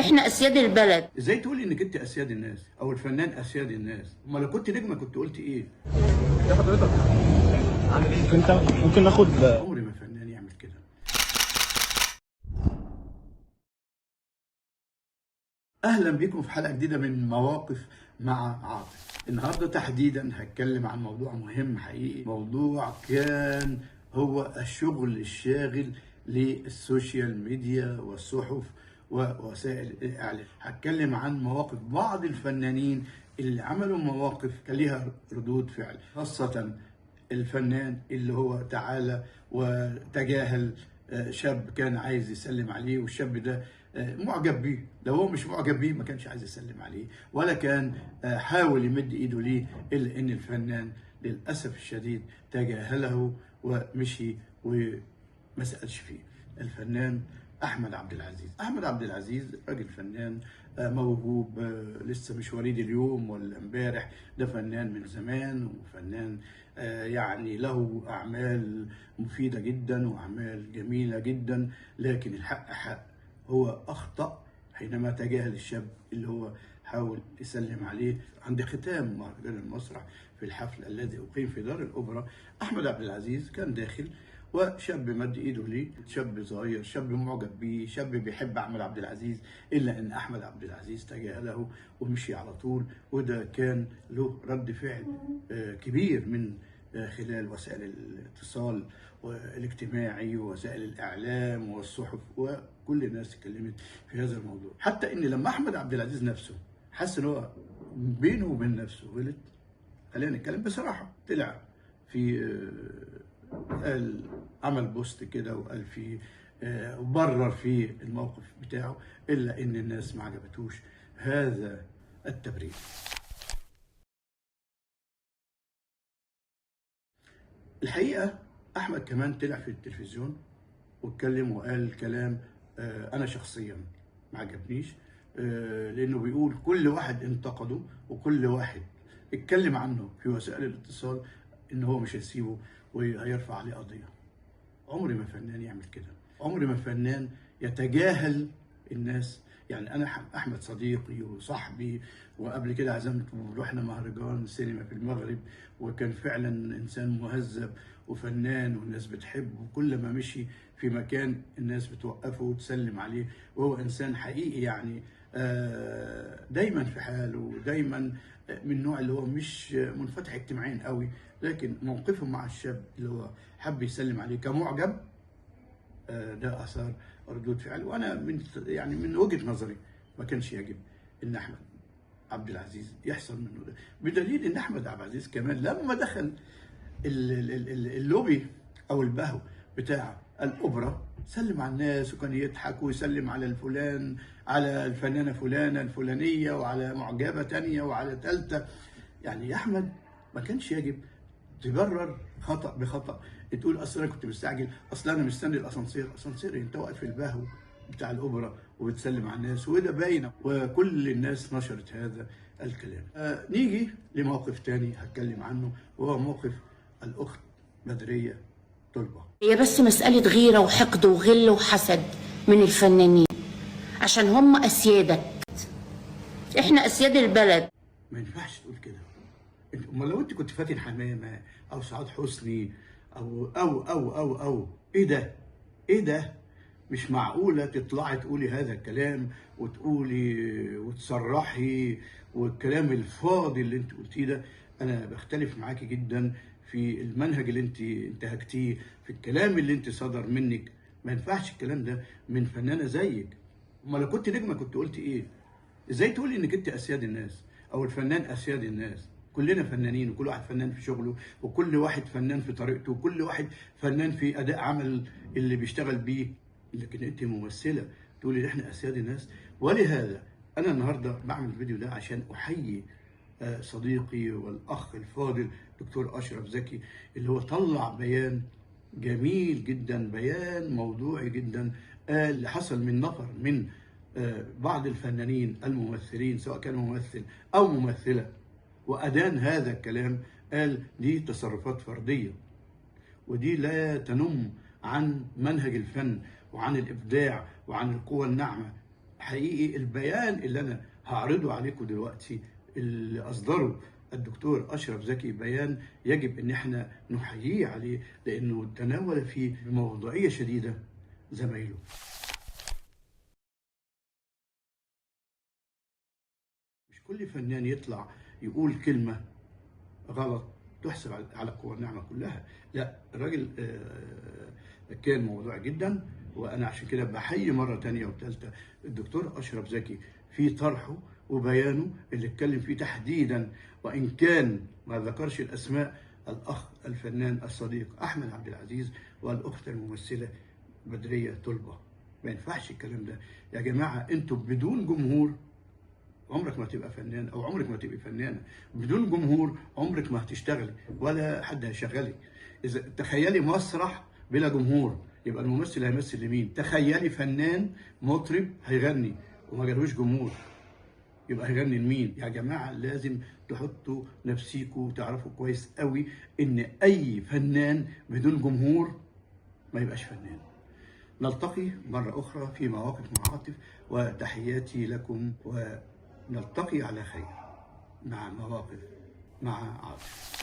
احنا اسياد البلد. ازاي تقولي انك انت اسياد الناس او الفنان اسياد الناس؟ امال لو كنت نجمه كنت قلت ايه؟ يا حضرتك عامل ايه؟ ممكن ناخد. عمري ما فنان يعمل كده. اهلا بكم في حلقه جديده من مواقف مع عاطف. النهارده تحديدا هتكلم عن موضوع مهم حقيقي، موضوع كان هو الشغل الشاغل للسوشيال ميديا والصحف ووسائل الاعلام. هتكلم عن مواقف بعض الفنانين اللي عملوا مواقف كان ليها ردود فعل، خاصه الفنان اللي هو تعالى وتجاهل شاب كان عايز يسلم عليه، والشاب ده معجب بيه. لو هو مش معجب بيه ما كانش عايز يسلم عليه، ولا كان حاول يمد ايده ليه، الا ان الفنان للاسف الشديد تجاهله ومشي وما سالش فيه. الفنان احمد عبد العزيز. احمد عبد العزيز راجل فنان موهوب، لسه مش وليد اليوم ولا امبارح، ده فنان من زمان، وفنان يعني له اعمال مفيده جدا واعمال جميله جدا. لكن الحق حق، هو اخطا حينما تجاهل الشاب اللي هو حاول يسلم عليه عند ختام مهرجان المسرح في الحفل الذي اقيم في دار الاوبرا. احمد عبد العزيز كان داخل وشاب مد ايده ليه، شاب صغير، شاب معجب بيه، شاب بيحب احمد عبد العزيز، الا ان احمد عبد العزيز تجاهله ومشي على طول. وده كان له رد فعل كبير من خلال وسائل الاتصال والاجتماعي ووسائل الاعلام والصحف، وكل الناس اتكلمت في هذا الموضوع. حتى ان لما احمد عبد العزيز نفسه حس ان هو بينه وبين نفسه غلط، خلينا نتكلم بصراحه، طلع في قال، عمل بوست كده وقال فيه وبرر في الموقف بتاعه، الا ان الناس ما عجبتوش هذا التبرير. الحقيقه احمد كمان طلع في التلفزيون واتكلم وقال كلام انا شخصيا ما عجبنيش، لانه بيقول كل واحد انتقده وكل واحد اتكلم عنه في وسائل الاتصال ان هو مش هيسيبه وهيرفع عليه قضيه. عمري ما فنان يعمل كده، عمري ما فنان يتجاهل الناس. يعني انا احمد صديقي وصاحبي، وقبل كده عزمته ورحنا مهرجان سينما في المغرب، وكان فعلا انسان مهذب وفنان والناس بتحبه، وكل ما مشي في مكان الناس بتوقفه وتسلم عليه، وهو انسان حقيقي يعني دايما في حاله، دايما من النوع اللي هو مش منفتح اجتماعيا قوي، لكن موقفه مع الشاب اللي هو حب يسلم عليه كمعجب ده اثار ردود فعل. وانا من وجهه نظري ما كانش يجب ان احمد عبد العزيز يحصل منه ده، بدليل ان احمد عبد العزيز كمان لما دخل اللوبي او البهو بتاع الاوبرا سلم على الناس، وكان يضحك ويسلم على الفلان، على الفنانه فلانه الفلانيه، وعلى معجبه تانيه، وعلى ثالثه. يعني يا احمد ما كانش يجب تبرر خطا بخطا، تقول اصل انا كنت مستعجل، اصل انا مستني الاسانسير. اسانسير انت واقف في البهو بتاع الاوبرا وبتسلم على الناس، وده باينه وكل الناس نشرت هذا الكلام. نيجي لموقف تاني هتكلم عنه، وهو موقف الاخت بدريه طلبه. هي بس مسألة غيرة وحقد وغل وحسد من الفنانين عشان هم اسيادك. احنا اسياد البلد. ما ينفعش تقول كده. امال لو انت كنت فاتن حمامه او سعاد حسني او ايه ده؟ ايه ده؟ مش معقوله تطلعي تقولي هذا الكلام وتقولي وتصرحي، والكلام الفاضي اللي انت قلتيه ده. انا بختلف معاكي جدا في المنهج اللي انت انتهجتيه، في الكلام اللي انت صدر منك. ما ينفعش الكلام ده من فنانه زيك. امال لو كنت نجمه كنت قلت ايه؟ ازاي تقولي انك انت اسياد الناس او الفنان اسياد الناس؟ كلنا فنانين، وكل واحد فنان في شغله، وكل واحد فنان في طريقته، وكل واحد فنان في اداء عمل اللي بيشتغل بيه. لكن انت ممثله تقولي احنا اسياد الناس؟ ولهذا انا النهارده بعمل الفيديو ده عشان احيي صديقي والاخ الفاضل دكتور اشرف زكي، اللي هو طلع بيان جميل جدا، بيان موضوعي جدا، قال حصل من نفر من بعض الفنانين الممثلين، سواء كان ممثل او ممثله، وادان هذا الكلام، قال دي تصرفات فرديه، ودي لا تنم عن منهج الفن وعن الابداع وعن القوى الناعمه. حقيقي البيان اللي انا هعرضه عليكم دلوقتي اللي اصدره الدكتور اشرف زكي بيان يجب ان احنا نحييه عليه، لانه تناول فيه بموضوعيه شديده زمايله. مش كل فنان يطلع يقول كلمه غلط تحسب على القوى الناعمه كلها، لا، الراجل كان موضوعي جدا، وانا عشان كده بحيي مره ثانيه وثالثه الدكتور اشرف زكي في طرحه وبيانه اللي اتكلم فيه تحديدا، وان كان ما ذكرش الاسماء، الاخ الفنان الصديق احمد عبد العزيز والاخت الممثله بدريه طلبه. ما ينفعش الكلام ده يا جماعه، انتوا بدون جمهور عمرك ما تبقى فنان، او عمرك ما تبقي فنانه. بدون جمهور عمرك ما هتشتغلي ولا حد هيشغلك. اذا تخيلي مسرح بلا جمهور، يبقى الممثل هيمثل لمين؟ تخيلي فنان مطرب هيغني وما جالهوش جمهور، يبقى هيغني لمين؟ يا جماعه لازم تحطوا نفسيكم وتعرفوا كويس قوي ان اي فنان بدون جمهور ما يبقاش فنان. نلتقي مره اخرى في مواقف مع عاطف، وتحياتي لكم، ونلتقي على خير مع مواقف مع عاطف.